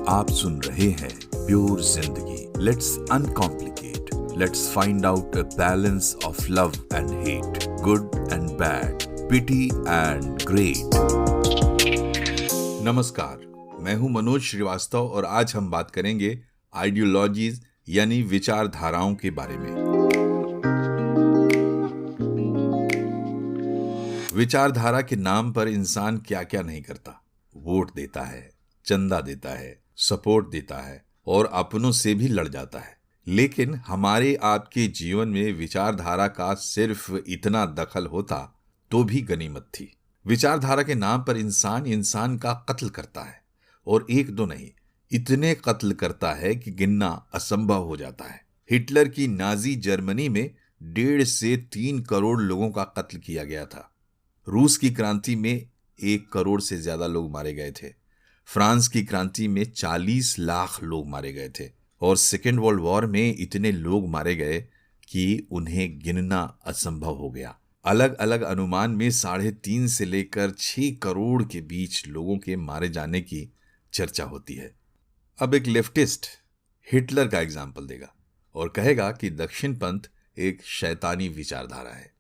आप सुन रहे हैं प्योर जिंदगी। Let's uncomplicate, let's find out a balance of love and hate, good and bad, pity and great. नमस्कार, मैं हूं मनोज श्रीवास्तव और आज हम बात करेंगे आइडियोलॉजीज यानी विचारधाराओं के बारे में। विचारधारा के नाम पर इंसान क्या क्या नहीं करता। वोट देता है, चंदा देता है, सपोर्ट देता है और अपनों से भी लड़ जाता है। लेकिन हमारे आपके जीवन में विचारधारा का सिर्फ इतना दखल होता तो भी गनीमत थी। विचारधारा के नाम पर इंसान का कत्ल करता है और एक दो नहीं, इतने कत्ल करता है कि गिनना असंभव हो जाता है। हिटलर की नाजी जर्मनी में 1.5 से 3 करोड़ लोगों का कत्ल किया गया था। रूस की क्रांति में 1 करोड़ से ज्यादा लोग मारे गए थे। फ्रांस की क्रांति में 40 लाख लोग मारे गए थे और सेकेंड वर्ल्ड वॉर में इतने लोग मारे गए कि उन्हें गिनना असंभव हो गया। अलग अलग अनुमान में 3.5 से लेकर 6 करोड़ के बीच लोगों के मारे जाने की चर्चा होती है। अब एक लेफ्टिस्ट हिटलर का एग्जाम्पल देगा और कहेगा कि दक्षिणपंथ एक शैतानी विचारधारा है,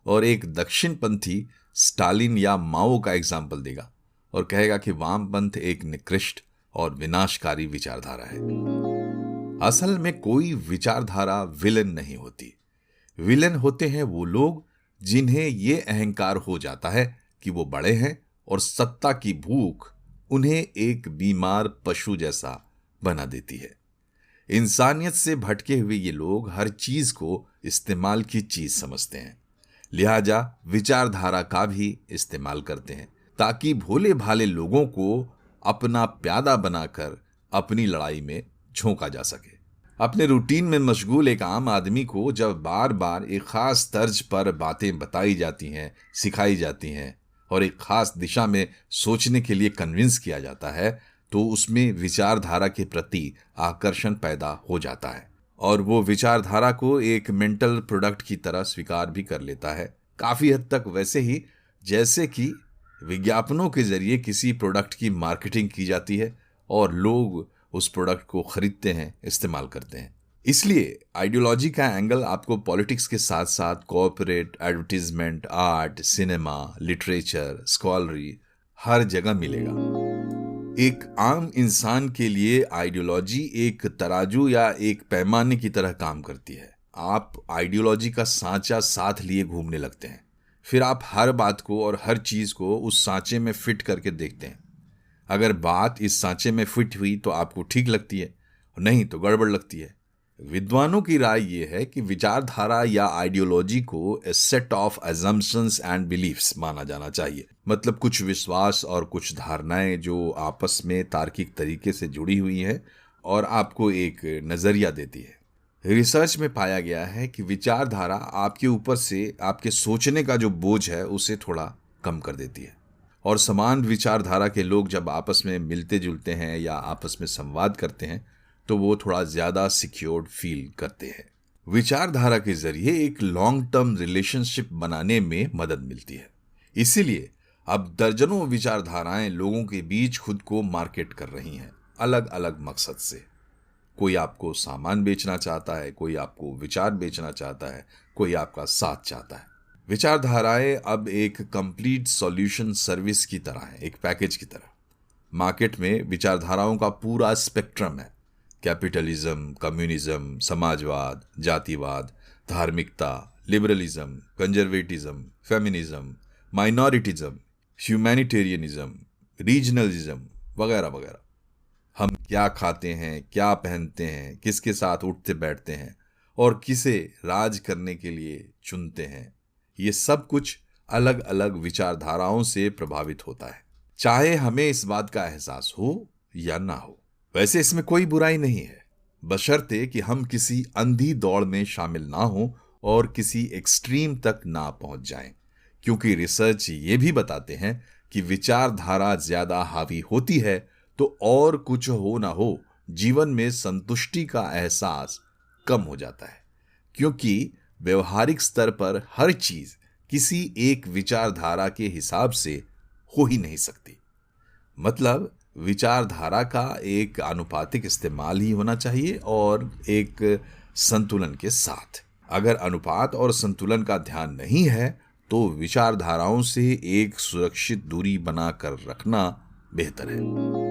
और एक दक्षिणपंथी स्टालिन या माओ का एग्जाम्पल देगा और कहेगा कि वामपंथ एक निकृष्ट और विनाशकारी विचारधारा है। असल में कोई विचारधारा विलन नहीं होती। विलन होते हैं वो लोग जिन्हें ये अहंकार हो जाता है कि वो बड़े हैं और सत्ता की भूख उन्हें एक बीमार पशु जैसा बना देती है। इंसानियत से भटके हुए ये लोग हर चीज को इस्तेमाल की चीज समझते हैं, लिहाजा विचारधारा का भी इस्तेमाल करते हैं ताकि भोले भाले लोगों को अपना प्यादा बनाकर अपनी लड़ाई में झोंका जा सके। अपने रूटीन में मशगूल एक आम आदमी को जब बार बार एक खास तर्ज पर बातें बताई जाती हैं, सिखाई जाती हैं और एक खास दिशा में सोचने के लिए कन्विंस किया जाता है, तो उसमें विचारधारा के प्रति आकर्षण पैदा हो जाता है और वो विचारधारा को एक मेंटल प्रोडक्ट की तरह स्वीकार भी कर लेता है। काफी हद तक वैसे ही जैसे कि विज्ञापनों के जरिए किसी प्रोडक्ट की मार्केटिंग की जाती है और लोग उस प्रोडक्ट को खरीदते हैं, इस्तेमाल करते हैं। इसलिए आइडियोलॉजी का एंगल आपको पॉलिटिक्स के साथ साथ corporate, advertisement, art, cinema, literature, scholarly हर जगह मिलेगा। एक आम इंसान के लिए आइडियोलॉजी एक तराजू या एक पैमाने की तरह काम करती है। आप आइडियोलॉजी का सांचा साथ लिए घूमने लगते हैं, फिर आप हर बात को और हर चीज को उस सांचे में फिट करके देखते हैं। अगर बात इस सांचे में फिट हुई तो आपको ठीक लगती है, नहीं तो गड़बड़ लगती है। विद्वानों की राय यह है कि विचारधारा या आइडियोलॉजी को a set of assumptions and beliefs माना जाना चाहिए। मतलब कुछ विश्वास और कुछ धारणाएं जो आपस में तार्किक तरीके से जुड़ी हुई हैं और आपको एक नजरिया देती है। रिसर्च में पाया गया है कि विचारधारा आपके ऊपर से आपके सोचने का जो बोझ है उसे थोड़ा कम कर देती है, और समान विचारधारा के लोग जब आपस में मिलते जुलते हैं या आपस में संवाद करते हैं तो वो थोड़ा ज्यादा सिक्योर्ड फील करते हैं। विचारधारा के जरिए एक लॉन्ग टर्म रिलेशनशिप बनाने में मदद मिलती है। इसीलिए अब दर्जनों विचारधाराएं लोगों के बीच खुद को मार्केट कर रही हैं, अलग अलग मकसद से। कोई आपको सामान बेचना चाहता है, कोई आपको विचार बेचना चाहता है, कोई आपका साथ चाहता है। विचारधाराएं अब एक कंप्लीट सॉल्यूशन सर्विस की तरह है, एक पैकेज की तरह। मार्केट में विचारधाराओं का पूरा स्पेक्ट्रम है। कैपिटलिज्म, कम्युनिज्म, समाजवाद, जातिवाद, धार्मिकता, liberalism, conservatism, feminism, minoritism, humanitarianism, regionalism वगैरह वगैरह। हम क्या खाते हैं, क्या पहनते हैं, किसके साथ उठते बैठते हैं और किसे राज करने के लिए चुनते हैं, ये सब कुछ अलग अलग विचारधाराओं से प्रभावित होता है, चाहे हमें इस बात का एहसास हो या ना हो। वैसे इसमें कोई बुराई नहीं है, बशर्ते कि हम किसी अंधी दौड़ में शामिल ना हों और किसी एक्सट्रीम तक ना पहुंच जाएं, क्योंकि रिसर्च ये भी बताते हैं कि विचारधारा ज्यादा हावी होती है तो और कुछ हो ना हो जीवन में संतुष्टि का एहसास कम हो जाता है, क्योंकि व्यवहारिक स्तर पर हर चीज किसी एक विचारधारा के हिसाब से हो ही नहीं सकती। मतलब विचारधारा का एक आनुपातिक इस्तेमाल ही होना चाहिए और एक संतुलन के साथ। अगर अनुपात और संतुलन का ध्यान नहीं है तो विचारधाराओं से एक सुरक्षित दूरी बनाकर रखना बेहतर है।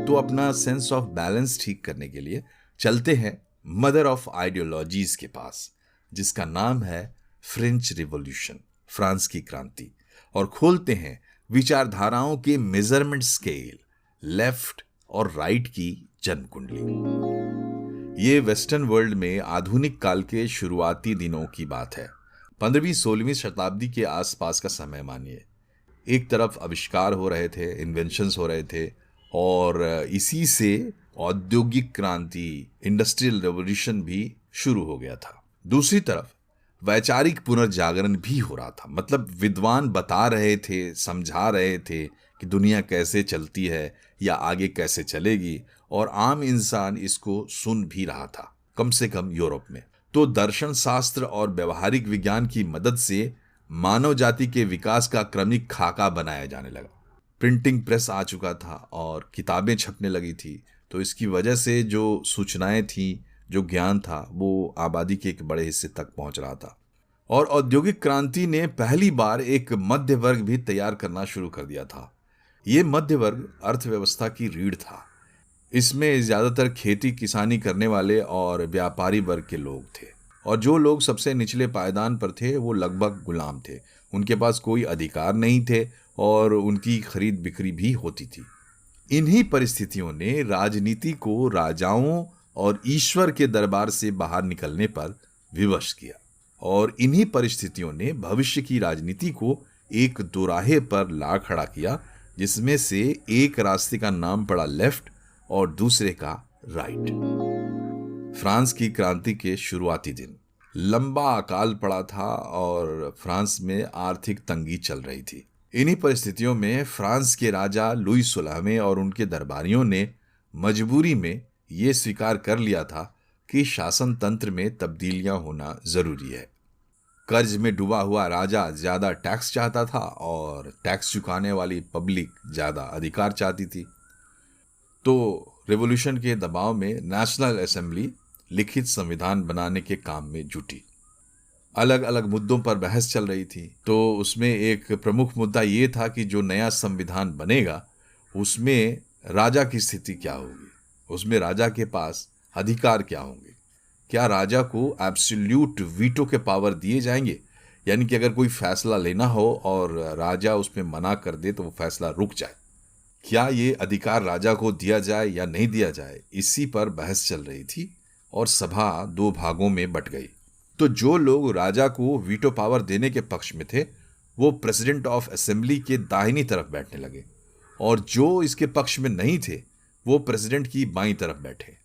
तो अपना सेंस ऑफ बैलेंस ठीक करने के लिए चलते हैं मदर ऑफ आइडियोलॉजीज के पास, जिसका नाम है फ्रेंच रिवॉल्यूशन, फ्रांस की क्रांति, और खोलते हैं विचारधाराओं के मेजरमेंट स्केल, लेफ्ट और राइट की जन्म कुंडली। ये वेस्टर्न वर्ल्ड में आधुनिक काल के शुरुआती दिनों की बात है। 15वीं-16वीं शताब्दी के आसपास का समय मानिए। एक तरफ आविष्कार हो रहे थे, इन्वेंशंस हो रहे थे, और इसी से औद्योगिक क्रांति, इंडस्ट्रियल रेवोल्यूशन भी शुरू हो गया था। दूसरी तरफ वैचारिक पुनर्जागरण भी हो रहा था। मतलब विद्वान बता रहे थे, समझा रहे थे कि दुनिया कैसे चलती है या आगे कैसे चलेगी, और आम इंसान इसको सुन भी रहा था, कम से कम यूरोप में। तो दर्शन शास्त्र और व्यवहारिक विज्ञान की मदद से मानव जाति के विकास का क्रमिक खाका बनाया जाने लगा। प्रिंटिंग प्रेस आ चुका था और किताबें छपने लगी थी, तो इसकी वजह से जो सूचनाएं थीं, जो ज्ञान था, वो आबादी के एक बड़े हिस्से तक पहुंच रहा था। और औद्योगिक क्रांति ने पहली बार एक मध्य वर्ग भी तैयार करना शुरू कर दिया था। ये मध्य वर्ग अर्थव्यवस्था की रीढ़ था। इसमें ज़्यादातर खेती किसानी करने वाले और व्यापारी वर्ग के लोग थे, और जो लोग सबसे निचले पायदान पर थे वो लगभग गुलाम थे। उनके पास कोई अधिकार नहीं थे और उनकी खरीद बिक्री भी होती थी। इन्हीं परिस्थितियों ने राजनीति को राजाओं और ईश्वर के दरबार से बाहर निकलने पर विवश किया, और इन्हीं परिस्थितियों ने भविष्य की राजनीति को एक दोराहे पर ला खड़ा किया, जिसमें से एक रास्ते का नाम पड़ा लेफ्ट और दूसरे का राइट। फ्रांस की क्रांति के शुरुआती दिन, लंबा अकाल पड़ा था और फ्रांस में आर्थिक तंगी चल रही थी। इन्हीं परिस्थितियों में फ्रांस के राजा लुई 16वें और उनके दरबारियों ने मजबूरी में ये स्वीकार कर लिया था कि शासन तंत्र में तब्दीलियां होना जरूरी है। कर्ज में डूबा हुआ राजा ज्यादा टैक्स चाहता था और टैक्स चुकाने वाली पब्लिक ज्यादा अधिकार चाहती थी। तो रेवोल्यूशन के दबाव में नेशनल असेंबली लिखित संविधान बनाने के काम में जुटी। अलग अलग मुद्दों पर बहस चल रही थी। तो उसमें एक प्रमुख मुद्दा ये था कि जो नया संविधान बनेगा उसमें राजा की स्थिति क्या होगी, उसमें राजा के पास अधिकार क्या होंगे। क्या राजा को एब्सोल्यूट वीटो के पावर दिए जाएंगे, यानी कि अगर कोई फैसला लेना हो और राजा उसमें मना कर दे तो वो फैसला रुक जाए। क्या ये अधिकार राजा को दिया जाए या नहीं दिया जाए, इसी पर बहस चल रही थी और सभा दो भागों में बट गई। तो जो लोग राजा को वीटो पावर देने के पक्ष में थे वो प्रेसिडेंट ऑफ असेंबली के दाहिनी तरफ बैठने लगे, और जो इसके पक्ष में नहीं थे वो प्रेसिडेंट की बाईं तरफ बैठे।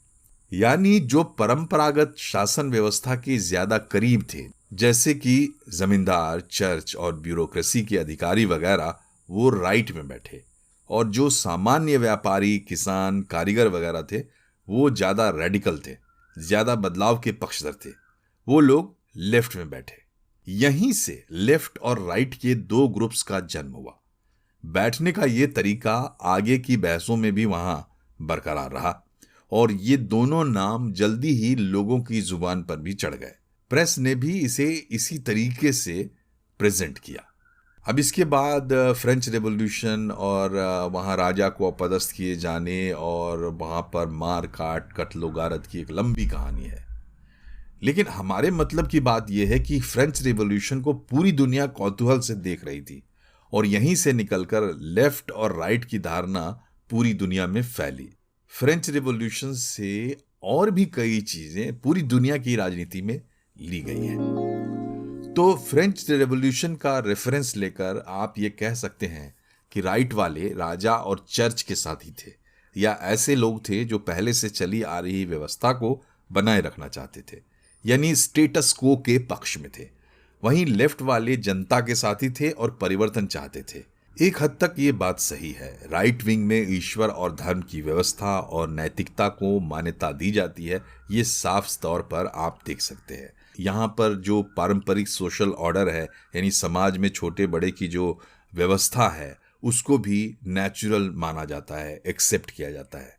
यानी जो परंपरागत शासन व्यवस्था के ज्यादा करीब थे, जैसे कि जमींदार, चर्च और ब्यूरोक्रेसी के अधिकारी वगैरह, वो राइट में बैठे, और जो सामान्य व्यापारी, किसान, कारीगर वगैरह थे वो ज्यादा रेडिकल थे, ज्यादा बदलाव के पक्षधर थे, वो लोग लेफ्ट में बैठे। यहीं से लेफ्ट और राइट के दो ग्रुप्स का जन्म हुआ। बैठने का ये तरीका आगे की बहसों में भी वहां बरकरार रहा, और ये दोनों नाम जल्दी ही लोगों की जुबान पर भी चढ़ गए। प्रेस ने भी इसे इसी तरीके से प्रेजेंट किया। अब इसके बाद फ्रेंच रेवोल्यूशन और वहाँ राजा को अपदस्थ किए जाने और वहाँ पर मार काट, कत्लो गारत की एक लंबी कहानी है। लेकिन हमारे मतलब की बात यह है कि फ्रेंच रेवोल्यूशन को पूरी दुनिया कौतूहल से देख रही थी, और यहीं से निकलकर लेफ्ट और राइट की धारणा पूरी दुनिया में फैली। फ्रेंच रिवॉल्यूशन से और भी कई चीजें पूरी दुनिया की राजनीति में ली गई हैं। तो फ्रेंच रिवॉल्यूशन का रेफरेंस लेकर आप ये कह सकते हैं कि राइट वाले राजा और चर्च के साथी थे, या ऐसे लोग थे जो पहले से चली आ रही व्यवस्था को बनाए रखना चाहते थे, यानी स्टेटस को के पक्ष में थे। वहीं लेफ्ट वाले जनता के साथी थे और परिवर्तन चाहते थे। एक हद तक ये बात सही है। राइट विंग में ईश्वर और धर्म की व्यवस्था और नैतिकता को मान्यता दी जाती है, ये साफ तौर पर आप देख सकते हैं। यहाँ पर जो पारंपरिक सोशल ऑर्डर है, यानी समाज में छोटे बड़े की जो व्यवस्था है, उसको भी नेचुरल माना जाता है, एक्सेप्ट किया जाता है।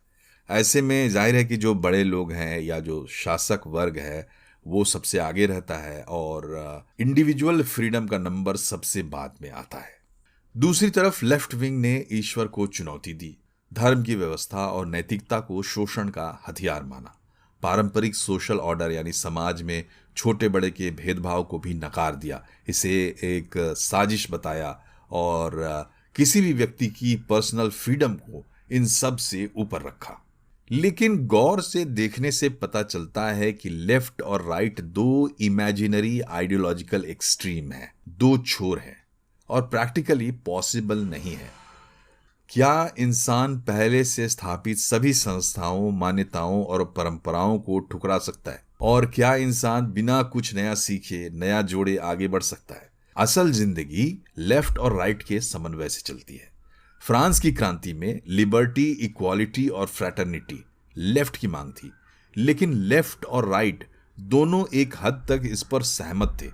ऐसे में जाहिर है कि जो बड़े लोग हैं या जो शासक वर्ग है वो सबसे आगे रहता है और इंडिविजुअल फ्रीडम का नंबर सबसे बाद में आता है। दूसरी तरफ लेफ्ट विंग ने ईश्वर को चुनौती दी, धर्म की व्यवस्था और नैतिकता को शोषण का हथियार माना, पारंपरिक सोशल ऑर्डर यानी समाज में छोटे बड़े के भेदभाव को भी नकार दिया, इसे एक साजिश बताया और किसी भी व्यक्ति की पर्सनल फ्रीडम को इन सब से ऊपर रखा। लेकिन गौर से देखने से पता चलता है कि लेफ्ट और राइट दो इमेजिनरी आइडियोलॉजिकल एक्सट्रीम हैं, दो छोर हैं और प्रैक्टिकली पॉसिबल नहीं है। क्या इंसान पहले से स्थापित सभी संस्थाओं, मान्यताओं और परंपराओं को ठुकरा सकता है? और क्या इंसान बिना कुछ नया सीखे, नया जोड़े आगे बढ़ सकता है? असल जिंदगी लेफ्ट और राइट के समन्वय से चलती है। फ्रांस की क्रांति में लिबर्टी, इक्वालिटी और फ्रैटर्निटी लेफ्ट की मांग थी, लेकिन लेफ्ट और राइट दोनों एक हद तक इस पर सहमत थे,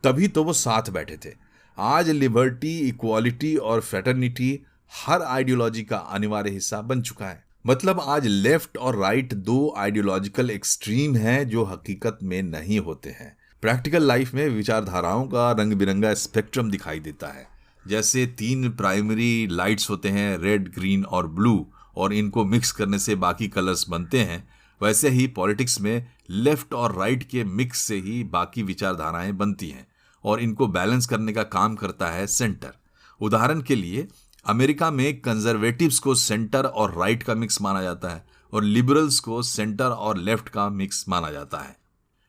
तभी तो वो साथ बैठे थे। आज लिबर्टी, इक्वालिटी और फ्रैटर्निटी हर आइडियोलॉजी का अनिवार्य हिस्सा बन चुका है। मतलब आज लेफ्ट और राइट दो आइडियोलॉजिकल एक्सट्रीम हैं जो हकीकत में नहीं होते हैं। प्रैक्टिकल लाइफ में विचारधाराओं का रंग बिरंगा स्पेक्ट्रम दिखाई देता है। जैसे 3 प्राइमरी लाइट्स होते हैं, रेड, ग्रीन और ब्लू, और इनको मिक्स करने से बाकी कलर्स बनते हैं, वैसे ही पॉलिटिक्स में लेफ्ट और राइट के मिक्स से ही बाकी विचारधाराएं बनती हैं और इनको बैलेंस करने का काम करता है सेंटर। उदाहरण के लिए अमेरिका में कंजर्वेटिव्स को सेंटर और राइट का मिक्स माना जाता है और लिबरल्स को सेंटर और लेफ्ट का मिक्स माना जाता है।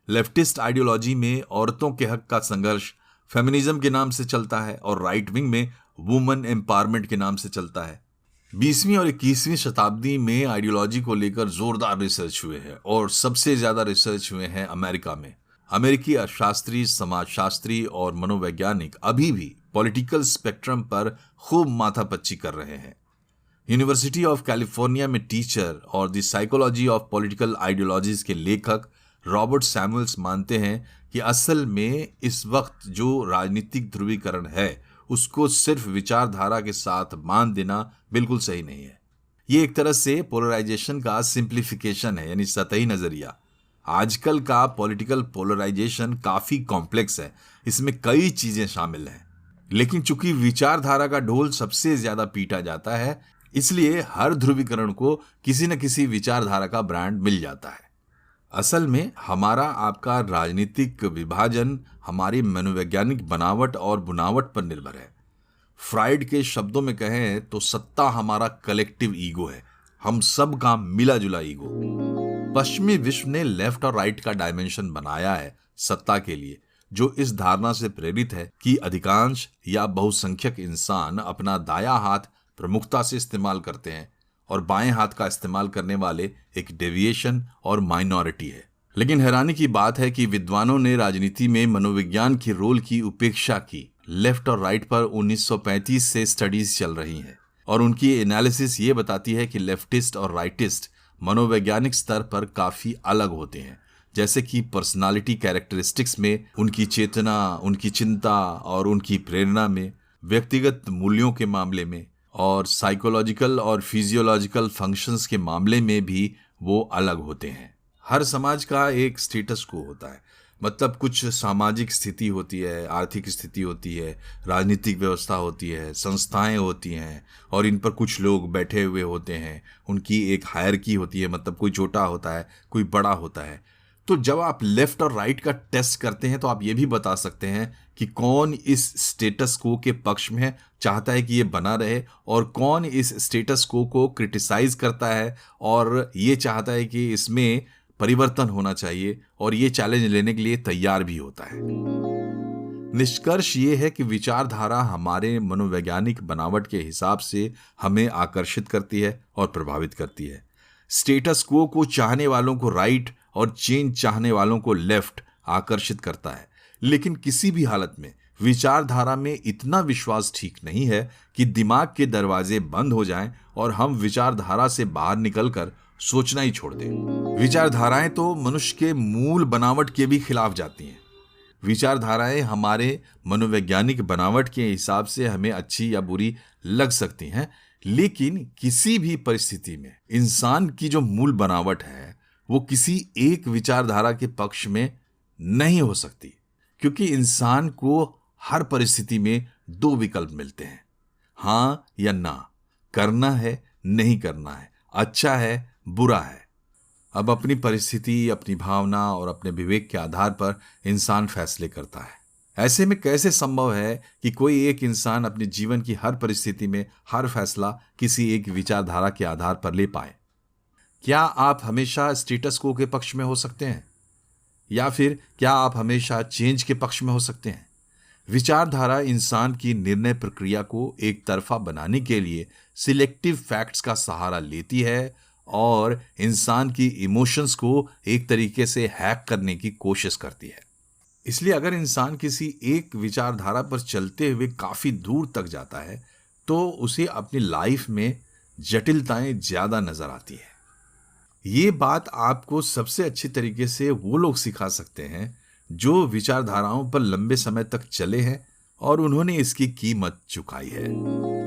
लेफ्टिस्ट आइडियोलॉजी में औरतों के हक का संघर्ष फेमिनिज्म के नाम से चलता है और राइट विंग में वुमेन एम्पावरमेंट के नाम से चलता है। 20वीं और 21वीं शताब्दी में आइडियोलॉजी को लेकर जोरदार रिसर्च हुए हैं और सबसे ज्यादा रिसर्च हुए हैं अमेरिका में। अमेरिकी अर्थशास्त्री, समाजशास्त्री और मनोवैज्ञानिक अभी भी पॉलिटिकल स्पेक्ट्रम पर खूब माथापच्ची कर रहे हैं। यूनिवर्सिटी ऑफ कैलिफोर्निया में टीचर और the psychology of political ideologies के लेखक रॉबर्ट सैमुअल्स मानते हैं कि असल में इस वक्त जो राजनीतिक ध्रुवीकरण है उसको सिर्फ विचारधारा के साथ बांध देना बिल्कुल सही नहीं है। ये एक तरह से पोलराइजेशन का सिंप्लीफिकेशन है, यानी सतही नजरिया। आजकल का पॉलिटिकल पोलराइजेशन काफी कॉम्प्लेक्स है, इसमें कई चीजें शामिल हैं, लेकिन चूंकि विचारधारा का ढोल सबसे ज्यादा पीटा जाता है, इसलिए हर ध्रुवीकरण को किसी न किसी विचारधारा का ब्रांड मिल जाता है। असल में हमारा आपका राजनीतिक विभाजन हमारी मनोवैज्ञानिक बनावट और बुनावट पर निर्भर है। फ्राइड के शब्दों में कहें तो सत्ता हमारा कलेक्टिव ईगो है, हम सब का मिला जुला ईगो। पश्चिमी विश्व ने लेफ्ट और राइट का डायमेंशन बनाया है सत्ता के लिए, जो इस धारणा से प्रेरित है कि अधिकांश या बहुसंख्यक इंसान अपना दाया हाथ प्रमुखता से इस्तेमाल करते हैं और बाएं हाथ का इस्तेमाल करने वाले एक डेविएशन और माइनॉरिटी है। लेकिन हैरानी की बात है कि विद्वानों ने राजनीति में मनोविज्ञान के रोल की उपेक्षा की। लेफ्ट और राइट पर 1935 से स्टडीज चल रही हैं और उनकी एनालिसिस ये बताती है कि लेफ्टिस्ट और राइटिस्ट मनोवैज्ञानिक स्तर पर काफी अलग होते हैं, जैसे कि पर्सनालिटी कैरेक्टरिस्टिक्स में, उनकी चेतना, उनकी चिंता और उनकी प्रेरणा में, व्यक्तिगत मूल्यों के मामले में और साइकोलॉजिकल और फिजियोलॉजिकल फंक्शंस के मामले में भी वो अलग होते हैं। हर समाज का एक स्टेटस को होता है, मतलब कुछ सामाजिक स्थिति होती है, आर्थिक स्थिति होती है, राजनीतिक व्यवस्था होती है, संस्थाएं होती हैं और इन पर कुछ लोग बैठे हुए होते हैं। उनकी एक हायरकी होती है, मतलब कोई छोटा होता है, कोई बड़ा होता है। तो जब आप लेफ्ट और राइट का टेस्ट करते हैं तो आप ये भी बता सकते हैं कि कौन इस स्टेटस को के पक्ष में चाहता है कि ये बना रहे और कौन इस स्टेटस को क्रिटिसाइज करता है और ये चाहता है कि इसमें परिवर्तन होना चाहिए और ये चैलेंज लेने के लिए तैयार भी होता है। निष्कर्ष ये है कि विचारधारा हमारे मनोवैज्ञानिक बनावट के हिसाब से हमें आकर्षित करती है और प्रभावित करती है। स्टेटस को चाहने वालों को राइट और चेंज चाहने वालों को लेफ्ट आकर्षित करता है, लेकिन किसी भी हालत में विचारधारा में इतना विश्वास ठीक नहीं है कि दिमाग के दरवाजे बंद हो जाएं और हम विचारधारा से बाहर निकलकर सोचना ही छोड़ दें। विचारधाराएं तो मनुष्य के मूल बनावट के भी खिलाफ जाती हैं। विचारधाराएं हमारे मनोवैज्ञानिक बनावट के हिसाब से हमें अच्छी या बुरी लग सकती हैं, लेकिन किसी भी परिस्थिति में इंसान की जो मूल बनावट है वो किसी एक विचारधारा के पक्ष में नहीं हो सकती, क्योंकि इंसान को हर परिस्थिति में दो विकल्प मिलते हैं, हाँ या ना, करना है नहीं करना है, अच्छा है बुरा है। अब अपनी परिस्थिति, अपनी भावना और अपने विवेक के आधार पर इंसान फैसले करता है। ऐसे में कैसे संभव है कि कोई एक इंसान अपने जीवन की हर परिस्थिति में हर फैसला किसी एक विचारधारा के आधार पर ले पाए? क्या आप हमेशा स्टेटस को के पक्ष में हो सकते हैं, या फिर क्या आप हमेशा चेंज के पक्ष में हो सकते हैं? विचारधारा इंसान की निर्णय प्रक्रिया को एक तरफा बनाने के लिए सिलेक्टिव फैक्ट्स का सहारा लेती है और इंसान की इमोशंस को एक तरीके से हैक करने की कोशिश करती है। इसलिए अगर इंसान किसी एक विचारधारा पर चलते हुए काफी दूर तक जाता है तो उसे अपनी लाइफ में जटिलताएं ज्यादा नजर आती है। ये बात आपको सबसे अच्छी तरीके से वो लोग सिखा सकते हैं जो विचारधाराओं पर लंबे समय तक चले हैं और उन्होंने इसकी कीमत चुकाई है।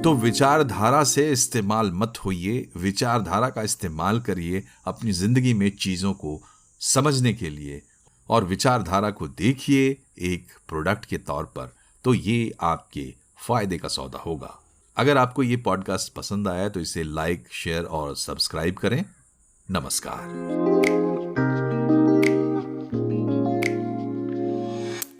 तो विचारधारा से इस्तेमाल मत होइए, विचारधारा का इस्तेमाल करिए अपनी जिंदगी में चीजों को समझने के लिए, और विचारधारा को देखिए एक प्रोडक्ट के तौर पर, तो ये आपके फायदे का सौदा होगा। अगर आपको ये पॉडकास्ट पसंद आया तो इसे लाइक, शेयर और सब्सक्राइब करें। नमस्कार।